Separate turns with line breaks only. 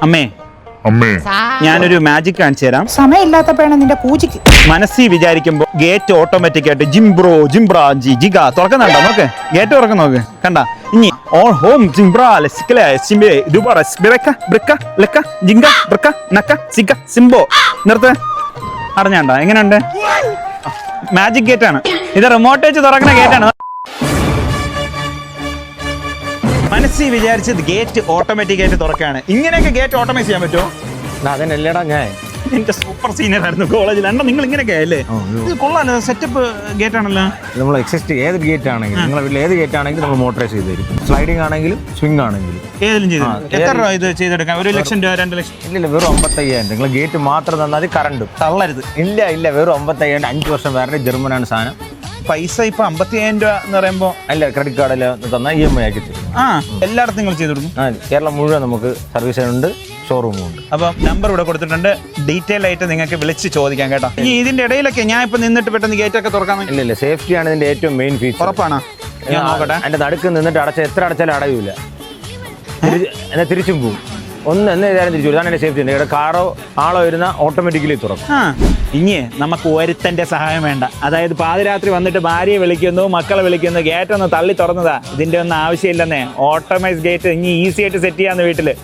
അമ്മേ ഞാനൊരു മാജിക് കാണിച്ചു തരാം.
സമയമില്ലാത്തപ്പോഴാണ് നിന്റെ പൂജയ്ക്ക്.
മനസ്സിൽ വിചാരിക്കുമ്പോ ഗേറ്റ് ഓട്ടോമാറ്റിക് ആയിട്ട് ജിംബ്രോ ജിംബ്രാ ജി ജിഗ തുറക്കുന്നുണ്ടോ? നോക്ക്, ഗേറ്റ് തുറക്ക നോക്ക്, കണ്ട. ഇനി ഓൺ ഹോം ജിംബ്രാ ലസിക്കലെ സിംബെ ദുബറസ് ബിറക്ക ബ്രിക്ക ലക്ക ജിംഗ ബ്രിക്ക നക്ക സിക്ക സിംബോ നിർത്ത്. അറിഞ്ഞാണ്ട എങ്ങനെയുണ്ട്? മാജിക് ഗേറ്റ് ആണ് ഇത്, റിമോട്ട് വെച്ച് തുറക്കുന്ന ഗേറ്റ് ആണ്. മനസ്സിൽ വിചാരിച്ചത് ഗേറ്റ് ഓട്ടോമാറ്റിക് ആയിട്ട് തുറക്കാണ്. ഇങ്ങനെയൊക്കെ ഗേറ്റ് ഓട്ടോമൈസ് ചെയ്യാൻ പറ്റുമോ?
അതന്നെല്ലേടാ ഞാൻ
എന്റെ സൂപ്പർ സീനിയർ ആയിരുന്നു കോളേജിൽ. അണ്ണ നിങ്ങൾ ഇങ്ങനെയൊക്കെ അല്ലേ? ഇത് കൊള്ളാലോ, സെറ്റപ്പ് ഗേറ്റ് ആണല്ലോ.
നമ്മൾ എക്സിസ്റ്റ് ഏത് ഗേറ്റ് ആണെങ്കിലും നിങ്ങളുടെ വീട്ടിൽ ഏത് ഗേറ്റ് ആണെങ്കിലും നമ്മൾ മോട്ടറൈസ് ചെയ്ത് തരും. സ്ലൈഡിംഗ് ആണെങ്കിലും സ്വിംഗ് ആണെങ്കിലും
ഏതെങ്കിലും ചെയ്തു. എത്ര രൂപ ഇത് ചെയ്തെടുക്കാം? 1 ലക്ഷം രൂപ, 2 ലക്ഷം?
ഇല്ല, വെറും 55,000. നിങ്ങൾ ഗേറ്റ് മാത്രം തന്നാൽ കറണ്ടും
തള്ളരുത്.
ഇല്ല വെറും 55,000. 5 വർഷം വേറെ ജർമ്മനാണ് സാധനം.
പൈസ ഇപ്പൊ 55,000 രൂപ എന്ന് പറയുമ്പോ
അല്ല, ക്രെഡിറ്റ് കാർഡിൽ തന്നാൽ EMI ആക്കി തരും.
എല്ലായിടത്തും നിങ്ങൾ ചെയ്തു കൊടുക്കും.
കേരളം മുഴുവൻ നമുക്ക് സർവീസ് ഉണ്ട്, ഷോറൂമും ഉണ്ട്.
അപ്പൊ നമ്പർ ഇവിടെ കൊടുത്തിട്ടുണ്ട്, ഡീറ്റെയിൽ ആയിട്ട് നിങ്ങൾക്ക് വിളിച്ച് ചോദിക്കാം കേട്ടോ. ഈ ഇതിന്റെ ഇടയിലൊക്കെ ഞാൻ ഇപ്പൊ നിന്നിട്ട് പെട്ടെന്ന് ഗേറ്റ് ഒക്കെ തുറക്കാൻ
ഇല്ല, സേഫ്റ്റിയാണ് ഇതിന്റെ ഏറ്റവും മെയിൻ ഫീച്ചർ.
ഉറപ്പാണ്. ഞാൻ നോക്കട്ടെ.
അതിന്റെ നടുക്ക് നിന്നിട്ട് എത്ര അടച്ചാലും അടയൂല, എന്നാൽ തിരിച്ചും പോവും. എന്ന് ഏതായാലും തിരിച്ചു. ഇതാണ് എന്റെ സേഫ്റ്റി. ഇവിടെ കാറോ ആളോ വരുന്ന ഓട്ടോമാറ്റിക്കലി തുറക്കും.
ഇനി നമുക്ക് ഒരുത്തന്റെ സഹായം വേണ്ട. അതായത് പാതിരാത്രി വന്നിട്ട് ഭാര്യയെ വിളിക്കുന്നു, മക്കളെ വിളിക്കുന്നു, ഗേറ്റ് ഒന്ന് തള്ളി തുറന്നതാ. ഇതിന്റെ ഒന്നും ആവശ്യമില്ലെന്നേ. ഓട്ടോമൈസ് ഗേറ്റ് ഇനി ഈസി ആയിട്ട് സെറ്റ് ചെയ്യാന്ന് വീട്ടില്.